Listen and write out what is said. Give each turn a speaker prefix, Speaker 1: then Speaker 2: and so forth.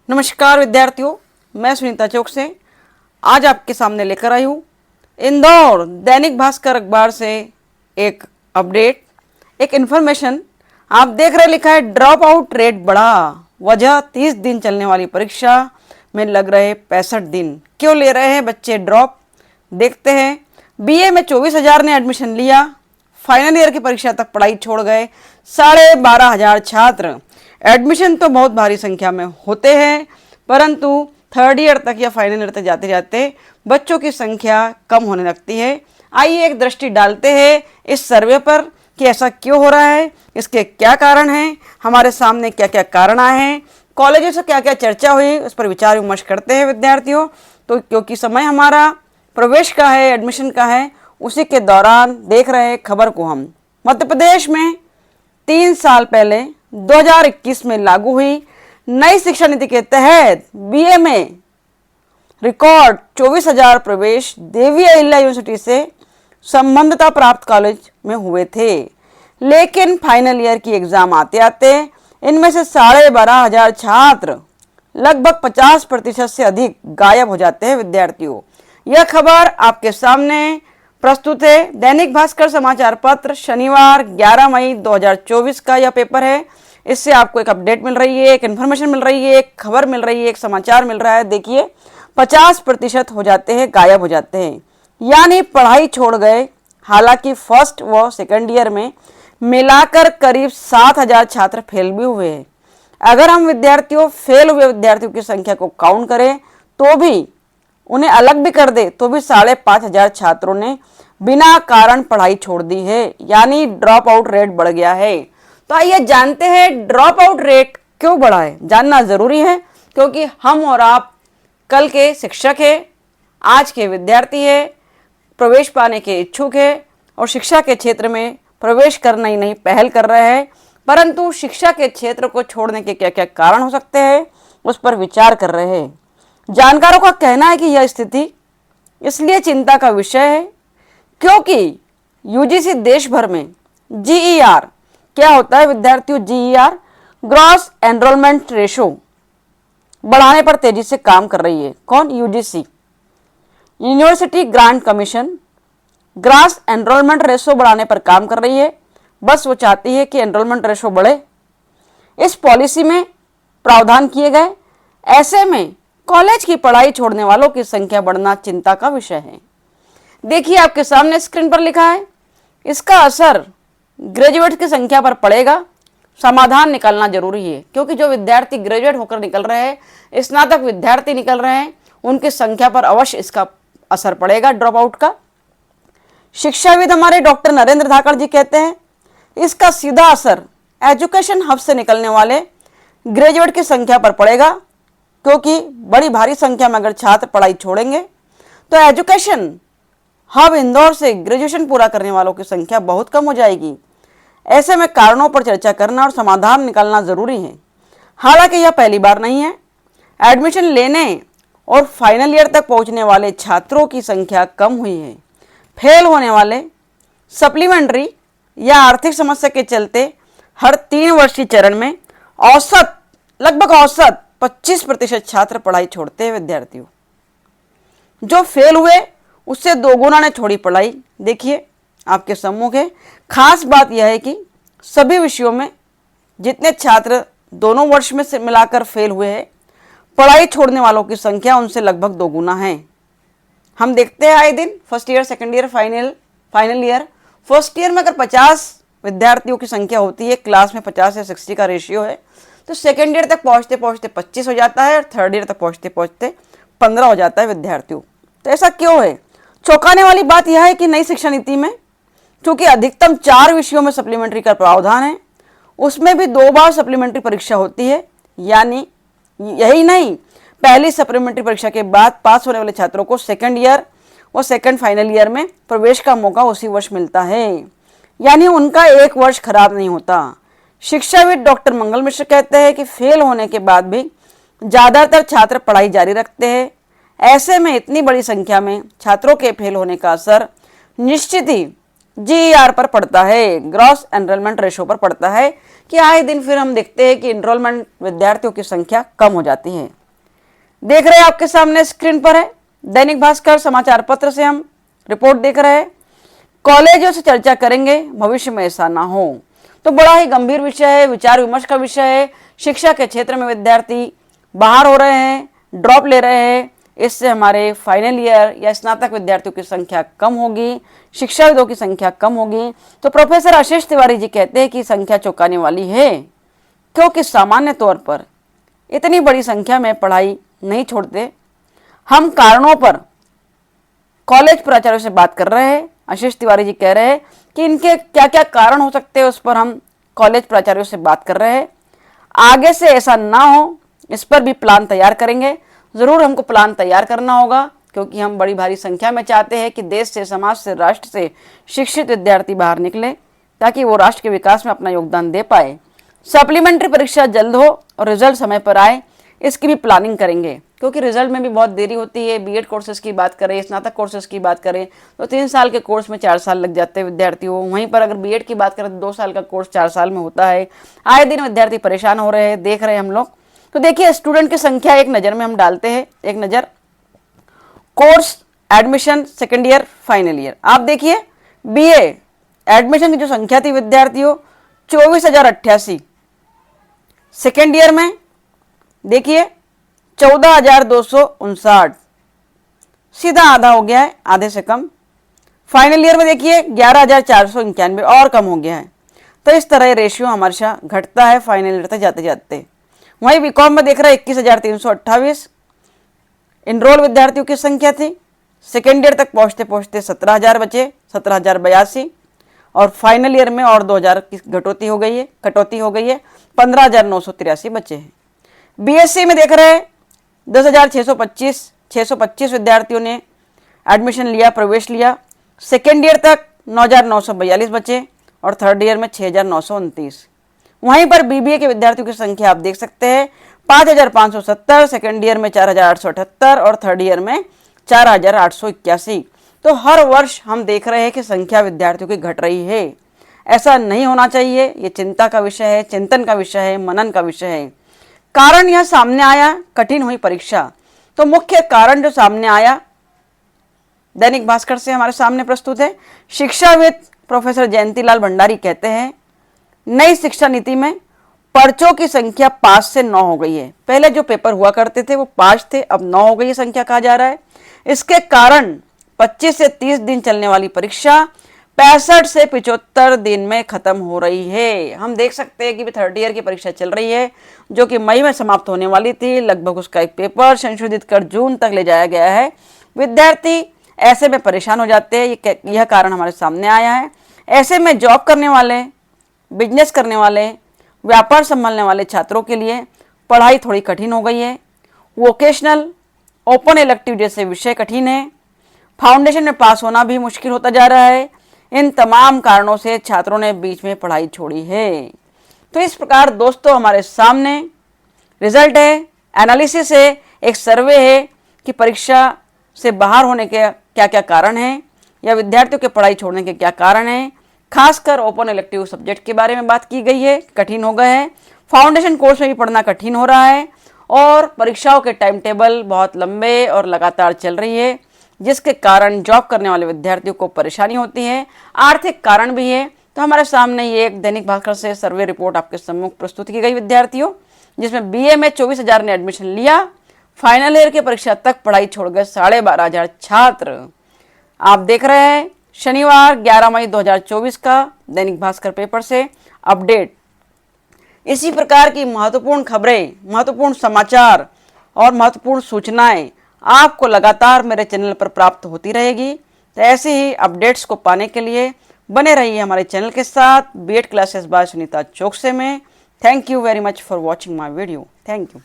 Speaker 1: नमस्कार विद्यार्थियों, मैं सुनीता चौक से आज आपके सामने लेकर आई हूँ इंदौर दैनिक भास्कर अखबार से एक अपडेट, एक इन्फॉर्मेशन। आप देख रहे लिखा है ड्रॉप आउट रेट बढ़ा, वजह 30 दिन चलने वाली परीक्षा में लग रहे 65 दिन। क्यों ले रहे हैं बच्चे ड्रॉप, देखते हैं। बीए में 24,000 ने एडमिशन लिया, फाइनल ईयर की परीक्षा तक पढ़ाई छोड़ गए 12,500 छात्र। एडमिशन तो बहुत भारी संख्या में होते हैं, परंतु थर्ड ईयर तक या फाइनल ईयर तक जाते जाते बच्चों की संख्या कम होने लगती है। आइए एक दृष्टि डालते हैं इस सर्वे पर कि ऐसा क्यों हो रहा है, इसके क्या कारण हैं, हमारे सामने क्या क्या कारण आए हैं, कॉलेजों से क्या क्या चर्चा हुई, उस पर विचार विमर्श करते हैं विद्यार्थियों। तो क्योंकि समय हमारा प्रवेश का है, एडमिशन का है, उसी के दौरान देख रहे हैं खबर को हम। मध्य प्रदेश में 3 साल पहले 2021 में लागू हुई नई शिक्षा नीति के तहत बीए में रिकॉर्ड 24,000 प्रवेश देवी अहिल्या यूनिवर्सिटी से संबद्धता प्राप्त कॉलेज में हुए थे, लेकिन फाइनल ईयर की एग्जाम आते आते इनमें से 12,500 छात्र लगभग 50% से अधिक गायब हो जाते हैं विद्यार्थियों। यह खबर आपके सामने प्रस्तुत है दैनिक भास्कर समाचार पत्र, शनिवार 11 मई 2024 का यह पेपर है। इससे आपको एक अपडेट मिल रही है, एक इन्फॉर्मेशन मिल रही है, एक खबर मिल रही है, एक समाचार मिल रहा है। देखिए 50% हो जाते हैं, गायब हो जाते हैं, यानी पढ़ाई छोड़ गए। हालांकि फर्स्ट व सेकेंड ईयर में मिलाकर करीब 7,000 छात्र फेल भी हुए हैं। अगर हम विद्यार्थियों फेल हुए विद्यार्थियों की संख्या को काउंट करें तो भी, उन्हें अलग भी कर दे तो भी 5,500 छात्रों ने बिना कारण पढ़ाई छोड़ दी है, यानी ड्रॉप आउट रेट बढ़ गया है। तो आइए जानते हैं ड्रॉप आउट रेट क्यों बढ़ा है। जानना जरूरी है क्योंकि हम और आप कल के शिक्षक हैं, आज के विद्यार्थी है, प्रवेश पाने के इच्छुक है और शिक्षा के क्षेत्र में प्रवेश करना ही नहीं पहल कर रहे हैं, परंतु शिक्षा के क्षेत्र को छोड़ने के क्या क्या कारण हो सकते हैं उस पर विचार कर रहे हैं। जानकारों का कहना है कि यह स्थिति इसलिए चिंता का विषय है क्योंकि यूजीसी देश भर में जीईआर, क्या होता है विद्यार्थियों, जीईआर ग्रॉस एनरोलमेंट रेशो बढ़ाने पर तेजी से काम कर रही है। कौन? UGC, university grant commission, gross enrolment ratio बढ़ाने पर काम कर रही है। बस वो चाहती है कि एनरोलमेंट रेशो बढ़े, इस पॉलिसी में प्रावधान किए गए। ऐसे में कॉलेज की पढ़ाई छोड़ने वालों की संख्या बढ़ना चिंता का विषय है। देखिए आपके सामने स्क्रीन पर लिखा है, इसका असर ग्रेजुएट की संख्या पर पड़ेगा। समाधान निकालना जरूरी है क्योंकि जो विद्यार्थी ग्रेजुएट होकर निकल रहे हैं, स्नातक विद्यार्थी निकल रहे हैं, उनकी संख्या पर अवश्य इसका असर पड़ेगा ड्रॉप आउट का। शिक्षाविद हमारे डॉक्टर नरेंद्र धाकड़ जी कहते हैं इसका सीधा असर एजुकेशन हब से निकलने वाले ग्रेजुएट की संख्या पर पड़ेगा, क्योंकि बड़ी भारी संख्या में अगर छात्र पढ़ाई छोड़ेंगे तो एजुकेशन हब इंदौर से ग्रेजुएशन पूरा करने वालों की संख्या बहुत कम हो जाएगी। ऐसे में कारणों पर चर्चा करना और समाधान निकालना जरूरी है। हालांकि यह पहली बार नहीं है, एडमिशन लेने और फाइनल ईयर तक पहुंचने वाले छात्रों की संख्या कम हुई है। फेल होने वाले सप्लीमेंट्री या आर्थिक समस्या के चलते हर 3 वर्षीय चरण में लगभग औसत 25% छात्र पढ़ाई छोड़ते हैं विद्यार्थियों। जो फेल हुए उससे 2 गुना ने छोड़ी पढ़ाई। देखिए आपके सम्मुख है। खास बात यह है कि सभी विषयों में जितने छात्र दोनों वर्ष में से मिलाकर फेल हुए हैं, पढ़ाई छोड़ने वालों की संख्या उनसे लगभग 2 गुना है। हम देखते हैं आए दिन first year, second year, final year. First year में अगर 50 विद्यार्थियों की संख्या होती है, क्लास में 50 या 60 का रेशियो है, तो सेकेंड ईयर तक पहुंचते पहुंचते 25 हो जाता है और थर्ड ईयर तक पहुंचते पहुंचते 15 हो जाता है विद्यार्थियों। तो ऐसा क्यों है? चौंकाने वाली बात यह है कि नई शिक्षा नीति में चूंकि अधिकतम 4 विषयों में सप्लीमेंट्री का प्रावधान है, उसमें भी 2 बार सप्लीमेंट्री परीक्षा होती है। यानी यही नहीं, पहली सप्लीमेंट्री परीक्षा के बाद पास होने वाले छात्रों को सेकंड ईयर और सेकंड फाइनल ईयर में प्रवेश का मौका उसी वर्ष मिलता है, यानी उनका 1 वर्ष खराब नहीं होता। शिक्षाविद डॉक्टर मंगल मिश्र कहते हैं कि फेल होने के बाद भी ज़्यादातर छात्र पढ़ाई जारी रखते हैं। ऐसे में इतनी बड़ी संख्या में छात्रों के फेल होने का असर निश्चित ही GER पर पड़ता है, ग्रॉस एनरोलमेंट रेशो पर पड़ता है कि आए दिन फिर हम देखते हैं कि इनरोलमेंट विद्यार्थियों की संख्या कम हो जाती है। देख रहे हैं आपके सामने स्क्रीन पर है दैनिक भास्कर समाचार पत्र से हम रिपोर्ट देख रहे हैं। कॉलेजों से चर्चा करेंगे, भविष्य में ऐसा ना हो। तो बड़ा ही गंभीर विषय है, विचार विमर्श का विषय है। शिक्षा के क्षेत्र में विद्यार्थी बाहर हो रहे हैं, ड्रॉप ले रहे हैं, इससे हमारे फाइनल ईयर या स्नातक विद्यार्थियों की संख्या कम होगी, शिक्षाविदों की संख्या कम होगी। तो प्रोफेसर आशीष तिवारी जी कहते हैं कि संख्या चौंकाने वाली है, क्योंकि सामान्य तौर पर इतनी बड़ी संख्या में पढ़ाई नहीं छोड़ते। हम कारणों पर कॉलेज प्राचार्यों से बात कर रहे हैं। आशीष तिवारी जी कह रहे हैं कि इनके क्या क्या कारण हो सकते हैं, उस पर हम कॉलेज प्राचार्यों से बात कर रहे हैं। आगे से ऐसा ना हो, इस पर भी प्लान तैयार करेंगे। ज़रूर हमको प्लान तैयार करना होगा, क्योंकि हम बड़ी भारी संख्या में चाहते हैं कि देश से, समाज से, राष्ट्र से शिक्षित विद्यार्थी बाहर निकले, ताकि वो राष्ट्र के विकास में अपना योगदान दे पाए। सप्लीमेंट्री परीक्षा जल्द हो और रिजल्ट समय पर आए, इसकी भी प्लानिंग करेंगे, क्योंकि रिजल्ट में भी बहुत देरी होती है। बीएड कोर्सेज की बात करें, स्नातक कोर्सेज की बात करें तो 3 साल के कोर्स में 4 साल लग जाते हैं विद्यार्थियों। वहीं पर अगर बीएड की बात करें तो 2 साल का कोर्स 4 साल में होता है। आए दिन विद्यार्थी परेशान हो रहे हैं, देख रहे हैं हम लोग। तो देखिए, स्टूडेंट की संख्या एक नज़र में हम डालते हैं। एक नज़र course admission second year final year. आप देखिए, बीए एडमिशन की जो संख्या थी विद्यार्थियों 24,088। सेकेंड ईयर में देखिए 14,259, सीधा आधा हो गया है, आधे से कम। फाइनल ईयर में देखिए 11,491 और कम हो गया है। तो इस तरह रेशियो हमेशा घटता है फाइनल ईयर तक जाते जाते। वहीं बीकॉम में देख रहे हैं 21,328 इनरोल विद्यार्थियों की संख्या थी। सेकेंड ईयर तक पहुंचते पहुंचते 17,000 बचे, 17,082। और फाइनल ईयर में और 2,000 की कटौती हो गई है, 15,983 बचे हैं। बीएससी में देख रहे हैं 10,625 विद्यार्थियों ने एडमिशन लिया, प्रवेश लिया। सेकेंड ईयर तक 9,942 बचे और थर्ड ईयर में 6,929। वहीं पर बीबीए के विद्यार्थियों की संख्या आप देख सकते हैं 5,570, सेकेंड ईयर में 4,878 और थर्ड ईयर में 4,881। तो हर वर्ष हम देख रहे हैं कि संख्या विद्यार्थियों की घट रही है। ऐसा नहीं होना चाहिए। ये चिंता का विषय है, चिंतन का विषय है, मनन का विषय है। कारण यह सामने आया, कठिन हुई परीक्षा। तो मुख्य कारण जो सामने आया दैनिक भास्कर से हमारे सामने प्रस्तुत है। शिक्षाविद प्रोफेसर जयंतीलाल भंडारी कहते हैं, नई शिक्षा नीति में पर्चों की संख्या 5 से 9 हो गई है। पहले जो पेपर हुआ करते थे वो 5 थे, अब 9 हो गई है संख्या कहा जा रहा है। इसके कारण 25 से 30 दिन चलने वाली परीक्षा 65 से 75 दिन में खत्म हो रही है। हम देख सकते हैं कि थर्ड ईयर की परीक्षा चल रही है, जो कि मई में समाप्त होने वाली थी। लगभग उसका एक पेपर संशोधित कर जून तक ले जाया गया है। विद्यार्थी ऐसे में परेशान हो जाते हैं। यह कारण हमारे सामने आया है। ऐसे में जॉब करने वाले, बिजनेस करने वाले, व्यापार संभालने वाले छात्रों के लिए पढ़ाई थोड़ी कठिन हो गई है। वोकेशनल, ओपन इलेक्टिव जैसे विषय कठिन है। फाउंडेशन में पास होना भी मुश्किल होता जा रहा है। इन तमाम कारणों से छात्रों ने बीच में पढ़ाई छोड़ी है। तो इस प्रकार दोस्तों हमारे सामने रिजल्ट है, एनालिसिस है, एक सर्वे है कि परीक्षा से बाहर होने के क्या क्या कारण हैं या विद्यार्थियों के पढ़ाई छोड़ने के क्या कारण हैं। खासकर ओपन इलेक्टिव सब्जेक्ट के बारे में बात की गई है, कठिन हो गए हैं। फाउंडेशन कोर्स में भी पढ़ना कठिन हो रहा है और परीक्षाओं के टाइम टेबल बहुत लंबे और लगातार चल रही है, जिसके कारण जॉब करने वाले विद्यार्थियों को परेशानी होती है। आर्थिक कारण भी है। तो हमारे सामने ये एक दैनिक भास्कर से सर्वे रिपोर्ट आपके सम्मुख प्रस्तुत की गई विद्यार्थियों, जिसमें बीए में 24,000 ने एडमिशन लिया। फाइनल ईयर की परीक्षा तक पढ़ाई छोड़ गए 12,500 छात्र। आप देख रहे हैं शनिवार 11 मई 2024 का दैनिक भास्कर पेपर से अपडेट। इसी प्रकार की महत्वपूर्ण खबरें, महत्वपूर्ण समाचार और महत्वपूर्ण सूचनाएं आपको लगातार मेरे चैनल पर प्राप्त होती रहेगी। तो ऐसे ही अपडेट्स को पाने के लिए बने रहिए हमारे चैनल के साथ, BEd classes by Sunita Chouksey में। Thank you very much for watching my video. Thank you.